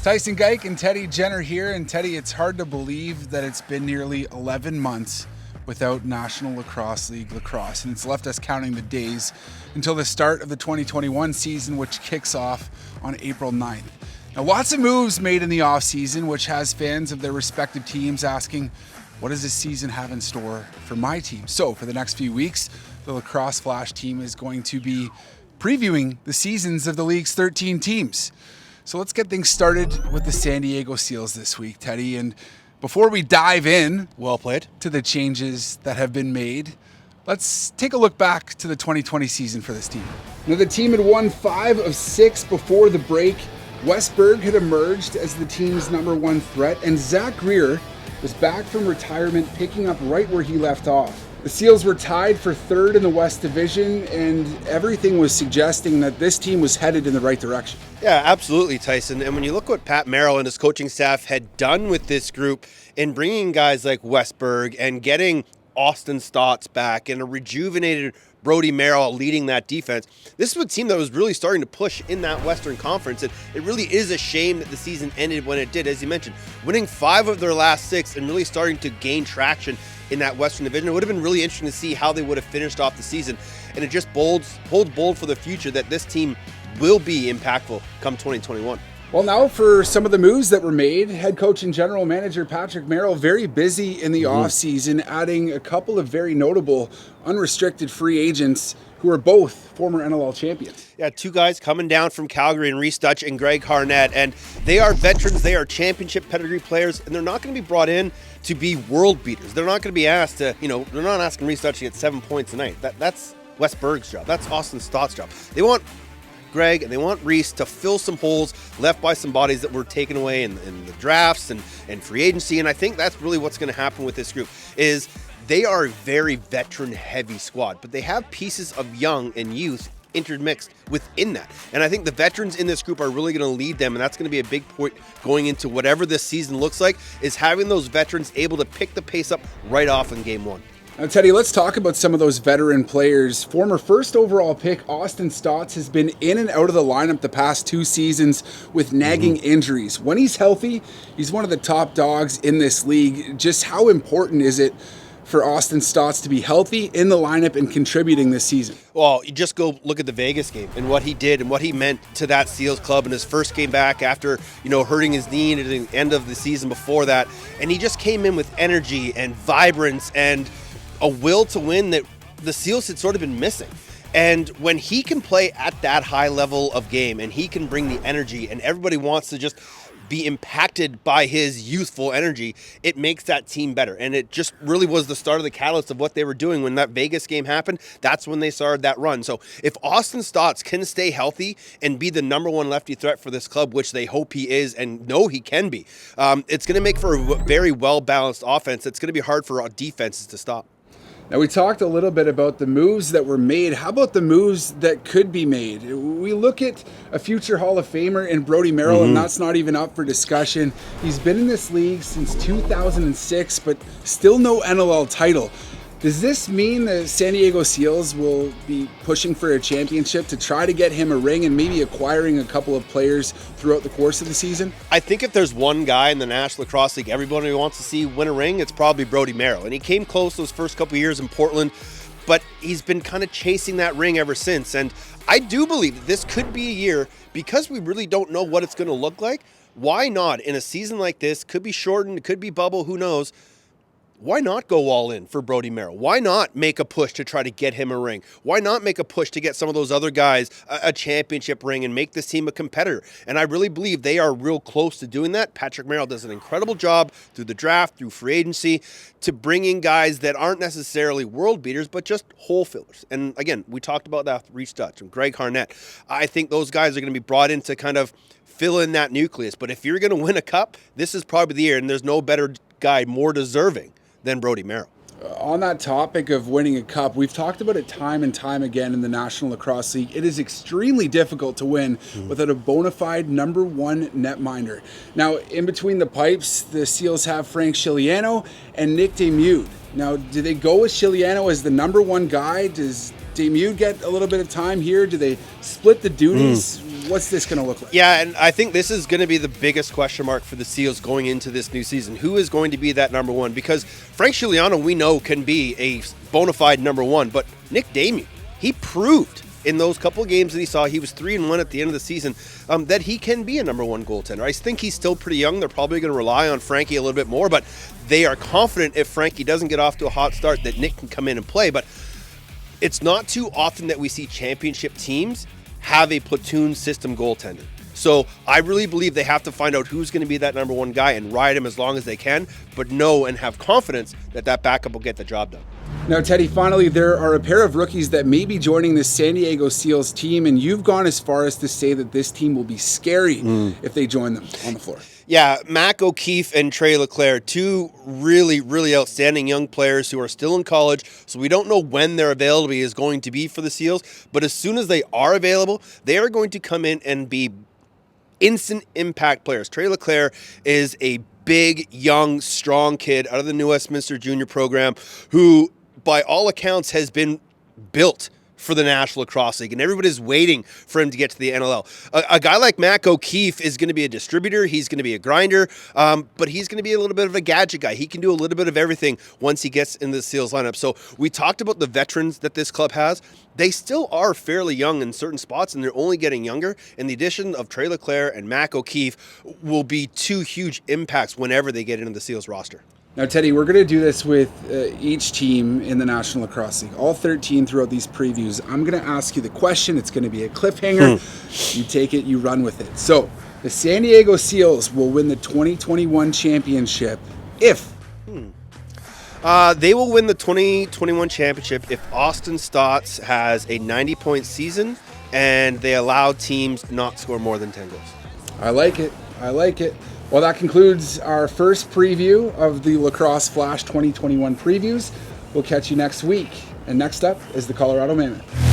Tyson, Geick, and Teddy Jenner here. And Teddy, it's hard to believe that it's been nearly 11 months without National Lacrosse League lacrosse. And it's left us counting the days until the start of the 2021 season, which kicks off on April 9th. Now, lots of moves made in the offseason, which has fans of their respective teams asking, what does this season have in store for my team? So for the next few weeks, the Lacrosse Flash team is going to be previewing the seasons of the league's 13 teams. So let's get things started with the San Diego Seals this week, Teddy. And before we dive in, well played, to the changes that have been made, let's take a look back to the 2020 season for this team. Now, the team had won 5 of 6 before the break. Westberg had emerged as the team's #1 threat, and Zach Greer was back from retirement, picking up right where he left off. The Seals were tied for 3rd in the West Division, and everything was suggesting that this team was headed in the right direction. Yeah, absolutely, Tyson. And when you look what Pat Merrill and his coaching staff had done with this group in bringing guys like Westberg and getting Austin Stotz back and a rejuvenated Brodie Merrill leading that defense, this was a team that was really starting to push in that Western Conference. And it really is a shame that the season ended when it did, as you mentioned, winning 5 of their last 6 and really starting to gain traction in that Western Division. It would have been really interesting to see how they would have finished off the season. And it just holds bold for the future that this team will be impactful come 2021. Well, now for some of the moves that were made, head coach and general manager Patrick Merrill very busy in the offseason, adding a couple of very notable unrestricted free agents who are both former NLL champions. Yeah, 2 guys coming down from Calgary, and Stotz and Greg Harnett, and they are veterans, they are championship pedigree players, and they're not going to be brought in to be world beaters. They're not going to be asked to, they're not asking Stotz to get 7 points a night. That's Westberg's job. That's Austin Stott's job. They want Greg and they want Reese to fill some holes left by some bodies that were taken away in the drafts and free agency. And I think that's really what's going to happen with this group is they are a very veteran-heavy squad, but they have pieces of young and youth intermixed within that. And I think the veterans in this group are really going to lead them, and that's going to be a big point going into whatever this season looks like, is having those veterans able to pick the pace up right off in game 1. Now, Teddy, let's talk about some of those veteran players. Former first overall pick Austin Stotz has been in and out of the lineup the past 2 seasons with nagging injuries. When he's healthy, he's one of the top dogs in this league. Just how important is it for Austin Stotz to be healthy in the lineup and contributing this season? Well, you just go look at the Vegas game and what he did and what he meant to that Seals club in his first game back after, hurting his knee at the end of the season before that. And he just came in with energy and vibrance and a will to win that the Seals had sort of been missing. And when he can play at that high level of game and he can bring the energy and everybody wants to just be impacted by his youthful energy, it makes that team better. And it just really was the start of the catalyst of what they were doing when that Vegas game happened. That's when they started that run. So if Austin Stotz can stay healthy and be the #1 lefty threat for this club, which they hope he is and know he can be, it's going to make for a very well-balanced offense. It's going to be hard for defenses to stop. Now, we talked a little bit about the moves that were made. How about the moves that could be made? We look at a future Hall of Famer in Brodie Merrill, and that's not even up for discussion. He's been in this league since 2006, but still no NLL title. Does this mean the San Diego Seals will be pushing for a championship to try to get him a ring and maybe acquiring a couple of players throughout the course of the season? I think if there's one guy in the National Lacrosse League everybody wants to see win a ring, it's probably Brodie Merrill. And he came close those first couple of years in Portland, but he's been kind of chasing that ring ever since. And I do believe that this could be a year, because we really don't know what it's going to look like. Why not, in a season like this, could be shortened, it could be bubble, who knows? Why not go all in for Brodie Merrill? Why not make a push to try to get him a ring? Why not make a push to get some of those other guys a championship ring and make this team a competitor? And I really believe they are real close to doing that. Patrick Merrill does an incredible job through the draft, through free agency, to bring in guys that aren't necessarily world beaters, but just hole fillers. And again, we talked about that with Stotz and Greg Harnett. I think those guys are going to be brought in to kind of fill in that nucleus. But if you're going to win a cup, this is probably the year, and there's no better guy more deserving than Brodie Merrill. On that topic of winning a cup, we've talked about it time and time again in the National Lacrosse League. It is extremely difficult to win without a bona fide #1 netminder. Now, in between the pipes, the Seals have Frank Scigliano and Nick Demude. Now, do they go with Scigliano as the #1 guy? Does Demude get a little bit of time here? Do they split the duties? What's this going to look like? Yeah, and I think this is going to be the biggest question mark for the Seals going into this new season. Who is going to be that number one? Because Frank Scigliano, we know, can be a bona fide number one, but Nick Damien, he proved in those couple of games that he saw, he was 3-1 at the end of the season, that he can be a number one goaltender. I think he's still pretty young. They're probably going to rely on Frankie a little bit more, but they are confident if Frankie doesn't get off to a hot start that Nick can come in and play. But it's not too often that we see championship teams have a platoon system goaltender. So I really believe they have to find out who's going to be that number one guy and ride him as long as they can, but know and have confidence that that backup will get the job done. Now, Teddy, finally, there are a pair of rookies that may be joining the San Diego Seals team, and you've gone as far as to say that this team will be scary if they join them on the floor. Yeah, Mack O'Keefe and Trey Leclaire, two really, really outstanding young players who are still in college, so we don't know when their availability is going to be for the Seals, but as soon as they are available, they are going to come in and be instant impact players. Trey Leclaire is a big, young, strong kid out of the New Westminster Junior program who, by all accounts, has been built for the National Lacrosse League, and everybody's waiting for him to get to the NLL. A guy like Mack O'Keefe is going to be a distributor, he's going to be a grinder, but he's going to be a little bit of a gadget guy. He can do a little bit of everything once he gets in the Seals lineup. So we talked about the veterans that this club has. They still are fairly young in certain spots, and they're only getting younger. And the addition of Trey Leclaire and Mack O'Keefe will be two huge impacts whenever they get into the Seals roster. Now, Teddy, we're going to do this with each team in the National Lacrosse League, all 13 throughout these previews. I'm going to ask you the question. It's going to be a cliffhanger. You take it, you run with it. So, the San Diego Seals will win the 2021 championship if... They will win the 2021 championship if Austin Stotz has a 90-point season and they allow teams not score more than 10 goals. I like it. I like it. Well, that concludes our first preview of the Lacrosse Flash 2021 previews. We'll catch you next week. And next up is the Colorado Mammoth.